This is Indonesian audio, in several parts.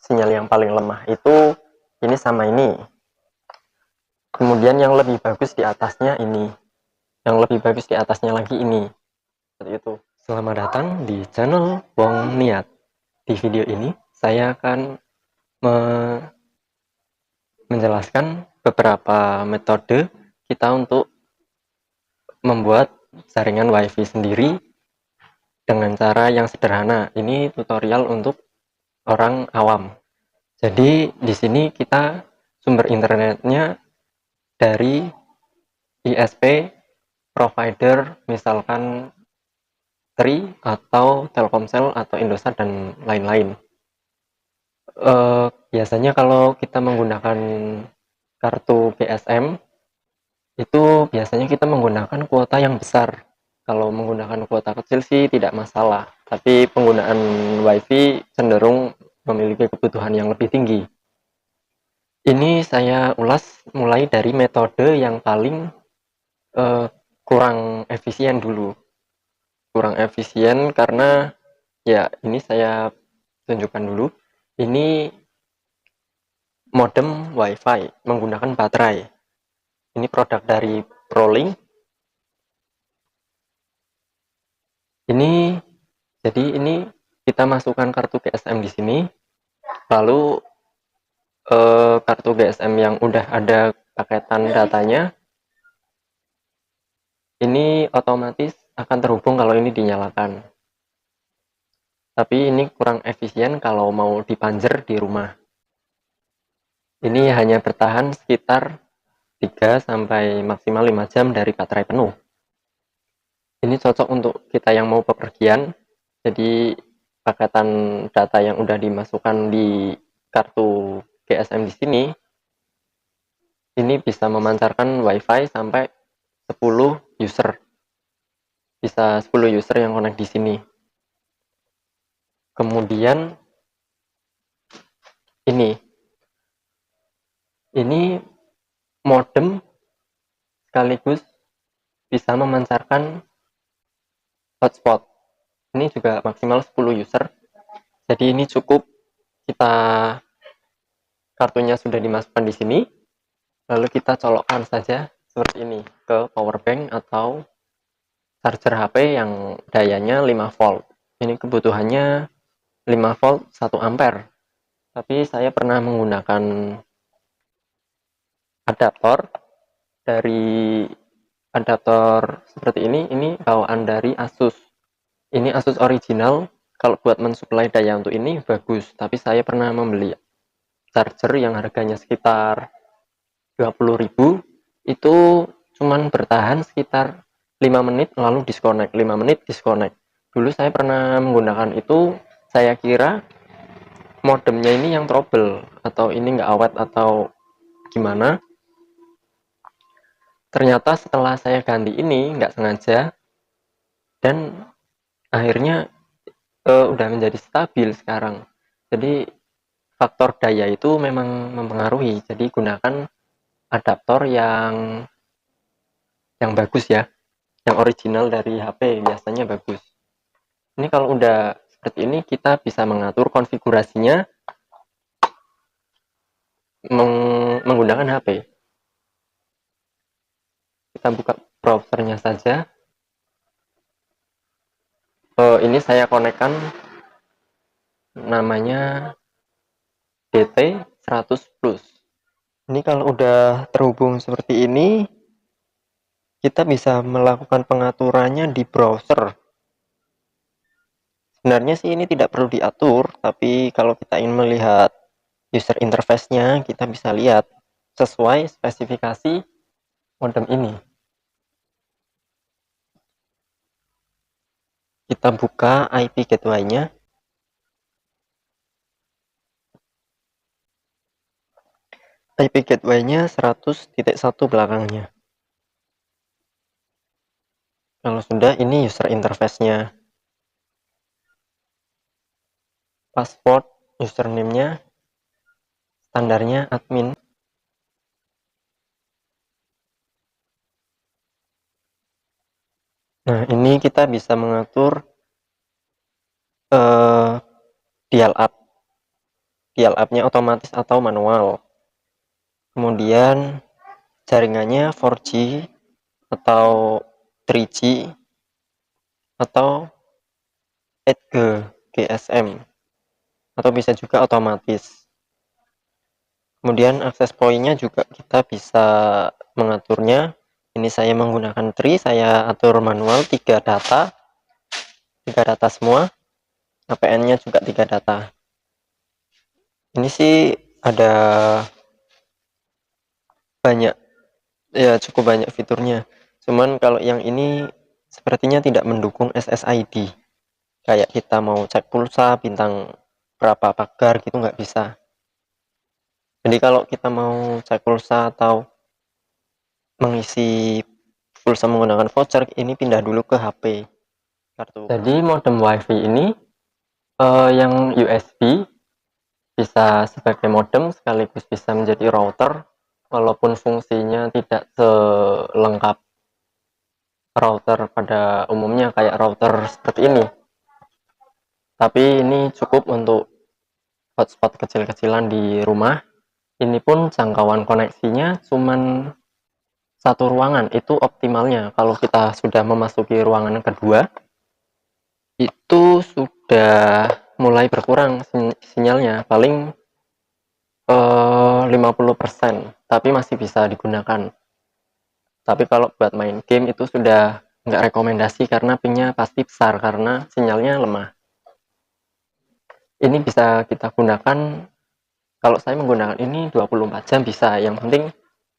sinyal yang paling lemah itu ini sama ini. Kemudian yang lebih bagus di atasnya ini. Yang lebih bagus di atasnya lagi ini. Seperti itu. Selamat datang di channel Wong Niat. Di video ini saya akan menjelaskan beberapa metode kita untuk membuat jaringan WiFi sendiri dengan cara yang sederhana. Ini tutorial untuk orang awam. Jadi di sini kita sumber internetnya dari ISP provider, misalkan Tri atau Telkomsel atau Indosat dan lain-lain. Biasanya kalau kita menggunakan kartu GSM itu biasanya kita menggunakan kuota yang besar. Kalau menggunakan kuota kecil sih tidak masalah, tapi penggunaan WiFi cenderung memiliki kebutuhan yang lebih tinggi. Ini saya ulas mulai dari metode yang paling kurang efisien dulu. Kurang efisien karena ya ini saya tunjukkan dulu. Ini modem WiFi menggunakan baterai. Ini produk dari Prolink. Jadi ini kita masukkan kartu GSM di sini. Lalu kartu GSM yang udah ada paketan datanya ini otomatis akan terhubung kalau ini dinyalakan. Tapi ini kurang efisien kalau mau dipanjer di rumah. Ini hanya bertahan sekitar 3 sampai maksimal 5 jam dari baterai penuh. Ini cocok untuk kita yang mau bepergian. Jadi paketan data yang udah dimasukkan di kartu GSM di sini ini bisa memancarkan WiFi sampai 10 user. Bisa 10 user yang connect di sini. Kemudian ini modem sekaligus bisa memancarkan hotspot. Ini juga maksimal 10 user. Jadi ini cukup, kita kartunya sudah dimasukkan di sini. Lalu kita colokkan saja seperti ini ke power bank atau charger HP yang dayanya 5 volt. Ini kebutuhannya 5 volt 1 ampere. Tapi saya pernah menggunakan adaptor dari adaptor seperti ini bawaan dari Asus. Ini Asus original. Kalau buat mensuplai daya untuk ini bagus, tapi saya pernah membeli charger yang harganya sekitar 20.000, itu cuman bertahan sekitar 5 menit lalu disconnect, 5 menit disconnect. Dulu saya pernah menggunakan itu, saya kira modemnya ini yang trouble atau ini nggak awet atau gimana. Ternyata setelah saya ganti ini nggak sengaja dan akhirnya udah menjadi stabil sekarang. Jadi faktor daya itu memang mempengaruhi. Jadi gunakan adaptor yang bagus ya, yang original dari HP biasanya bagus. Ini kalau udah seperti ini kita bisa mengatur konfigurasinya menggunakan HP. Kita buka browsernya saja. Ini saya konekkan namanya DT 100 plus. Ini kalau udah terhubung seperti ini, kita bisa melakukan pengaturannya di browser. Sebenarnya sih ini tidak perlu diatur, tapi kalau kita ingin melihat user interface-nya, kita bisa lihat sesuai spesifikasi modem ini. Kita buka IP gateway-nya. IP gateway-nya 100.1 belakangnya. Kalau sudah, ini user interface-nya. Password, username-nya, standarnya admin. Nah, ini kita bisa mengatur dial up. dial up-nya otomatis atau manual. Kemudian jaringannya 4G atau 3G atau 8G GSM atau bisa juga otomatis. Kemudian akses poinnya juga kita bisa mengaturnya. Ini saya menggunakan Tri, saya atur manual 3 data semua. APN-nya juga 3 data. Ini sih ada banyak, ya cukup banyak fiturnya. Cuman kalau yang ini sepertinya tidak mendukung SSID. Kayak kita mau cek pulsa, bintang berapa pagar gitu nggak bisa. Jadi kalau kita mau cek pulsa atau mengisi pulsa menggunakan voucher, ini pindah dulu ke HP kartu. Jadi modem WiFi ini yang USB bisa sebagai modem sekaligus bisa menjadi router, walaupun fungsinya tidak selengkap router pada umumnya kayak router seperti ini. Tapi ini cukup untuk hotspot kecil-kecilan di rumah. Ini pun jangkauan koneksinya cuman satu ruangan, itu optimalnya. Kalau kita sudah memasuki ruangan kedua, itu sudah mulai berkurang sinyalnya, paling 50%, tapi masih bisa digunakan. Tapi kalau buat main game itu sudah nggak rekomendasi karena pingnya pasti besar karena sinyalnya lemah. Ini bisa kita gunakan, kalau saya menggunakan ini 24 jam bisa. Yang penting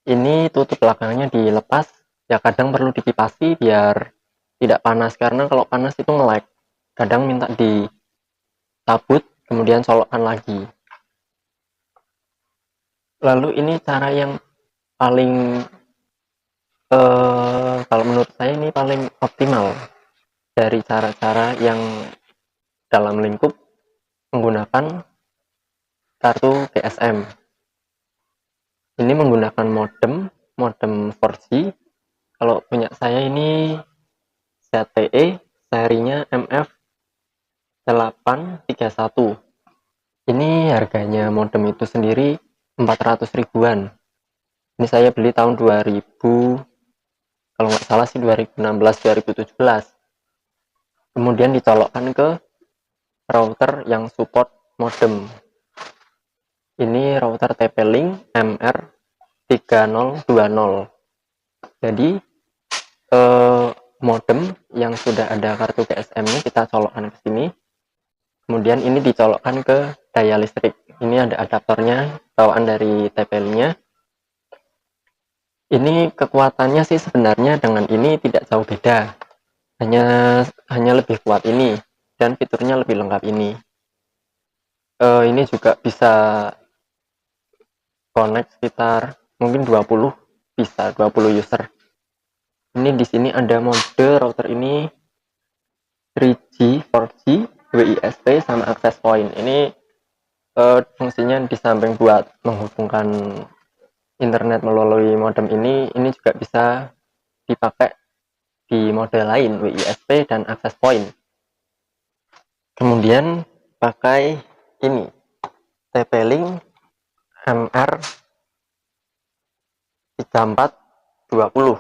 ini tutup belakangnya dilepas, ya kadang perlu dikipasi biar tidak panas karena kalau panas itu nge-lag. Kadang minta ditabut kemudian colokkan lagi. Lalu ini cara yang paling kalau menurut saya ini paling optimal dari cara-cara yang dalam lingkup menggunakan kartu GSM. Ini menggunakan modem 4G. Kalau punya saya ini ZTE, serinya MF831. Ini harganya modem itu sendiri 400 ribuan. Ini saya beli tahun 2000, kalau nggak salah sih 2016-2017. Kemudian dicolokkan ke router yang support modem. Ini router TP-Link MR3020. Jadi modem yang sudah ada kartu GSM-nya kita colokkan ke sini. Kemudian ini dicolokkan ke daya listrik. Ini ada adaptornya bawaan dari TP-Link-nya. Ini kekuatannya sih sebenarnya dengan ini tidak jauh beda. Hanya lebih kuat ini dan fiturnya lebih lengkap ini. Ini juga bisa connect sekitar mungkin 20 user. Ini di sini ada mode router ini 3G, 4G, WISP sama access point. Ini fungsinya di samping buat menghubungkan internet melalui modem ini juga bisa dipakai di mode lain, WISP dan access point. Kemudian pakai ini TP-Link MR3420.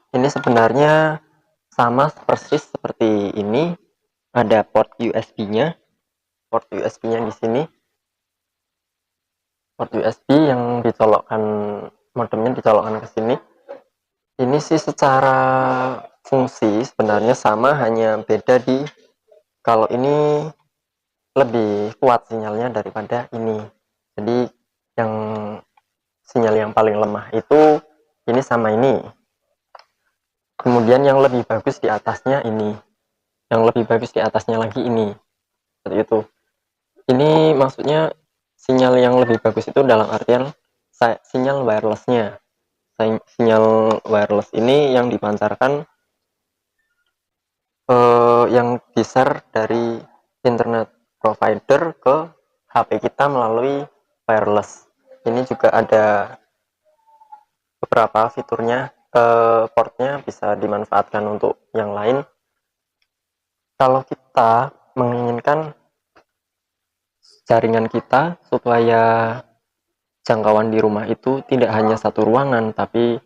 Ini sebenarnya sama persis seperti ini. Ada port USB-nya. Port USB-nya di sini. Port USB yang dicolokkan, modemnya dicolokkan ke sini. Ini sih secara fungsi sebenarnya sama, hanya beda di kalau ini lebih kuat sinyalnya daripada ini. Jadi yang sinyal yang paling lemah itu ini sama ini. Kemudian yang lebih bagus di atasnya ini. Yang lebih bagus di atasnya lagi ini. Seperti itu. Ini maksudnya sinyal yang lebih bagus itu dalam artian sinyal wirelessnya. Sinyal wireless ini yang dipancarkan yang di-share dari internet provider ke HP kita melalui wireless. Ini juga ada beberapa fiturnya, portnya bisa dimanfaatkan untuk yang lain. Kalau kita menginginkan jaringan kita supaya jangkauan di rumah itu tidak hanya satu ruangan, tapi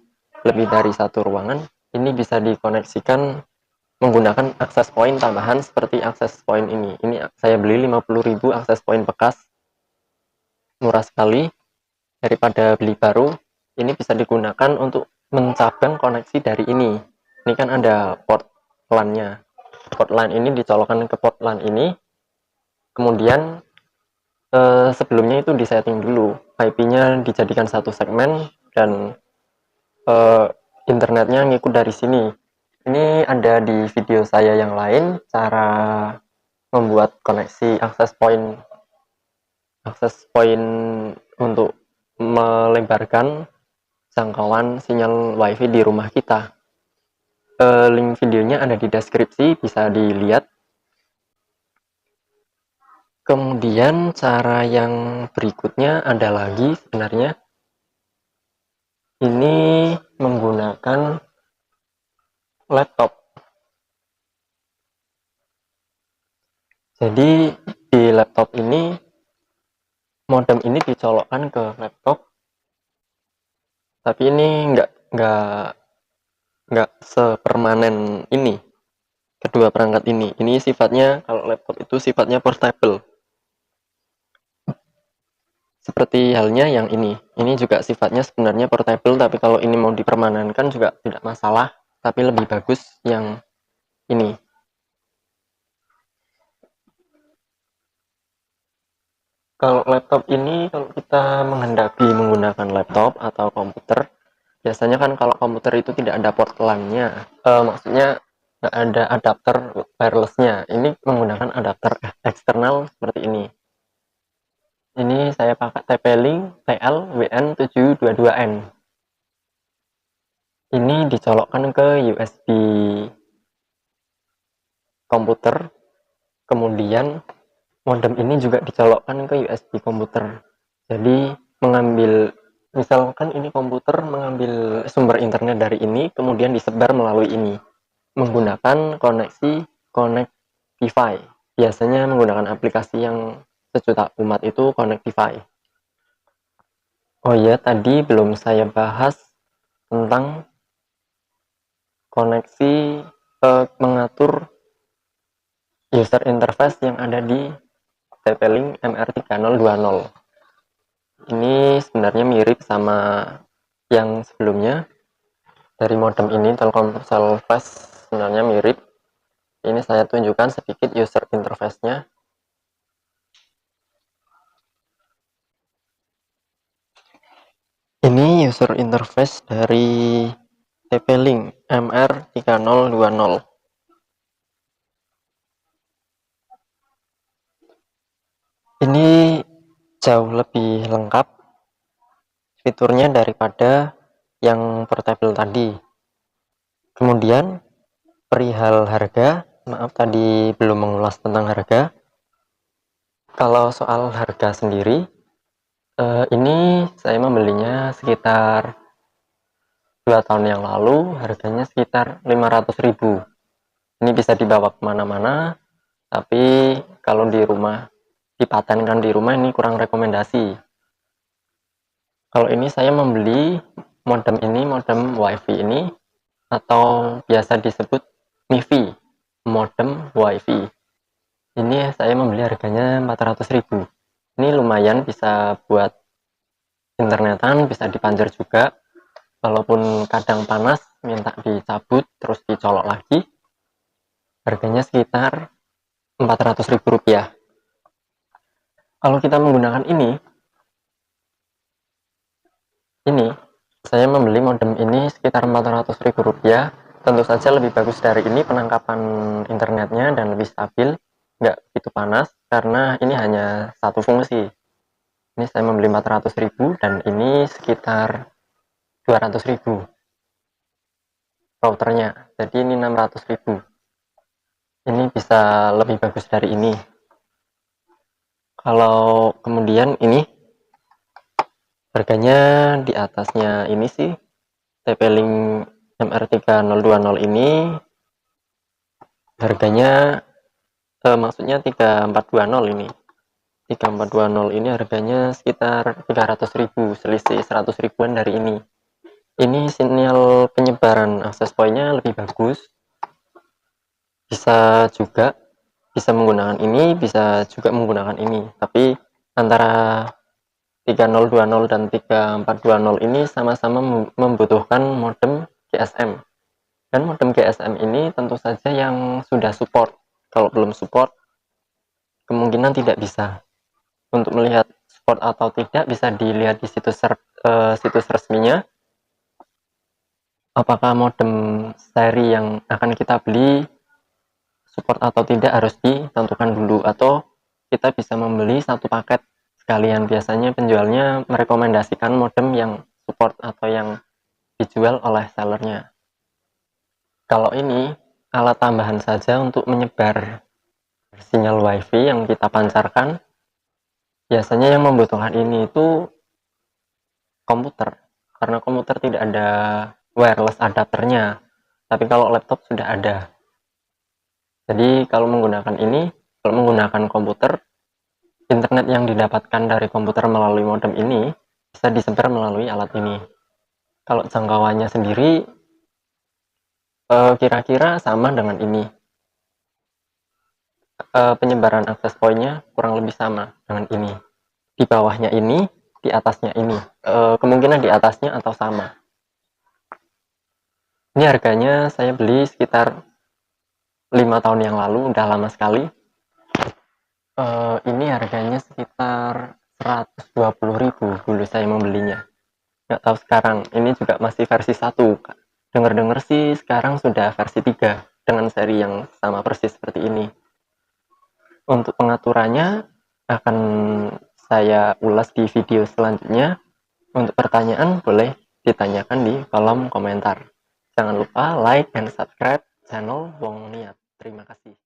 lebih dari satu ruangan. Ini bisa dikoneksikan menggunakan akses point tambahan seperti akses point ini. Ini saya beli 50.000 akses point bekas, murah sekali daripada beli baru. Ini bisa digunakan untuk mencabang koneksi dari ini. Ini kan ada port LAN-nya. Port LAN ini dicolokkan ke port LAN ini. Kemudian sebelumnya itu disetting dulu. IP-nya dijadikan satu segmen dan internetnya ngikut dari sini. Ini ada di video saya yang lain cara membuat koneksi akses point untuk melebarkan jangkauan sinyal WiFi di rumah kita. Link videonya ada di deskripsi, bisa dilihat. Kemudian cara yang berikutnya ada lagi sebenarnya. Ini menggunakan laptop. Jadi di laptop ini modem ini dicolokkan ke laptop, tapi ini nggak sepermanen ini kedua perangkat ini. Ini sifatnya, kalau laptop itu sifatnya portable. Seperti halnya yang ini juga sifatnya sebenarnya portable, tapi kalau ini mau dipermanenkan juga tidak masalah, tapi lebih bagus yang ini. Kalau laptop ini, kalau kita menghendaki menggunakan laptop atau komputer, biasanya kan kalau komputer itu tidak ada port LAN-nya, maksudnya nggak ada adapter wireless-nya. Ini menggunakan adapter eksternal seperti ini. Ini saya pakai TP-Link TL-WN722N. Ini dicolokkan ke USB komputer, kemudian modem ini juga dicolokkan ke USB komputer. Jadi misalkan ini komputer mengambil sumber internet dari ini, kemudian disebar melalui ini menggunakan koneksi Connectify. Biasanya menggunakan aplikasi yang sejuta umat itu Connectify. Oh ya, tadi belum saya bahas tentang koneksi mengatur user interface yang ada di TP-Link MR3020. Ini sebenarnya mirip sama yang sebelumnya. Dari modem ini, Telkomsel Flash, sebenarnya mirip. Ini saya tunjukkan sedikit user interface-nya. Ini user interface dari TP-Link MR3020. Ini jauh lebih lengkap fiturnya daripada yang portable tadi. Kemudian perihal harga, maaf tadi belum mengulas tentang harga. Kalau soal harga sendiri, ini saya membelinya sekitar 2 tahun yang lalu, harganya sekitar 500.000. Ini bisa dibawa kemana-mana, tapi kalau di rumah, dipatenkan di rumah, ini kurang rekomendasi. Kalau ini saya membeli modem WiFi ini, atau biasa disebut MiFi, modem WiFi. Ini saya membeli harganya 400.000. Ini lumayan, bisa buat internetan, bisa dipanjer juga. Walaupun kadang panas, minta dicabut, terus dicolok lagi. Harganya sekitar 400.000 rupiah. Kalau kita menggunakan ini saya membeli modem ini sekitar 400.000 rupiah. Tentu saja lebih bagus dari ini penangkapan internetnya dan lebih stabil, nggak begitu panas, karena ini hanya satu fungsi. Ini saya membeli 400.000 dan ini sekitar 200.000 routernya, jadi ini 600.000. Ini bisa lebih bagus dari ini. Kalau kemudian ini harganya di atasnya ini sih, TP-Link MR3020 ini harganya maksudnya 3420 ini 3420 ini harganya sekitar 300.000, selisih 100 ribuan dari ini. Ini sinyal penyebaran akses point-nya lebih bagus. Bisa juga menggunakan ini, bisa juga menggunakan ini. Tapi antara 3020 dan 3420 ini sama-sama membutuhkan modem GSM. Dan modem GSM ini tentu saja yang sudah support. Kalau belum support, kemungkinan tidak bisa. Untuk melihat support atau tidak bisa dilihat di situs resminya. Apakah modem seri yang akan kita beli support atau tidak harus ditentukan dulu, atau kita bisa membeli satu paket sekalian. Biasanya penjualnya merekomendasikan modem yang support atau yang dijual oleh sellernya. Kalau ini alat tambahan saja untuk menyebar sinyal wifi yang kita pancarkan. Biasanya yang membutuhkan ini itu komputer, karena komputer tidak ada wireless adapternya, tapi kalau laptop sudah ada. Jadi kalau menggunakan komputer, internet yang didapatkan dari komputer melalui modem ini bisa disebar melalui alat ini. Kalau jangkauannya sendiri kira-kira sama dengan ini. Penyebaran akses point-nya kurang lebih sama dengan ini. Di bawahnya ini, di atasnya ini. Kemungkinan di atasnya atau sama. Ini harganya saya beli sekitar 5 tahun yang lalu, udah lama sekali. Ini harganya sekitar 120.000 dulu saya membelinya. Nggak tahu sekarang, ini juga masih versi 1. Dengar-dengar sih sekarang sudah versi 3 dengan seri yang sama persis seperti ini. Untuk pengaturannya akan saya ulas di video selanjutnya. Untuk pertanyaan boleh ditanyakan di kolom komentar. Jangan lupa like dan subscribe channel Wong Niat. Terima kasih.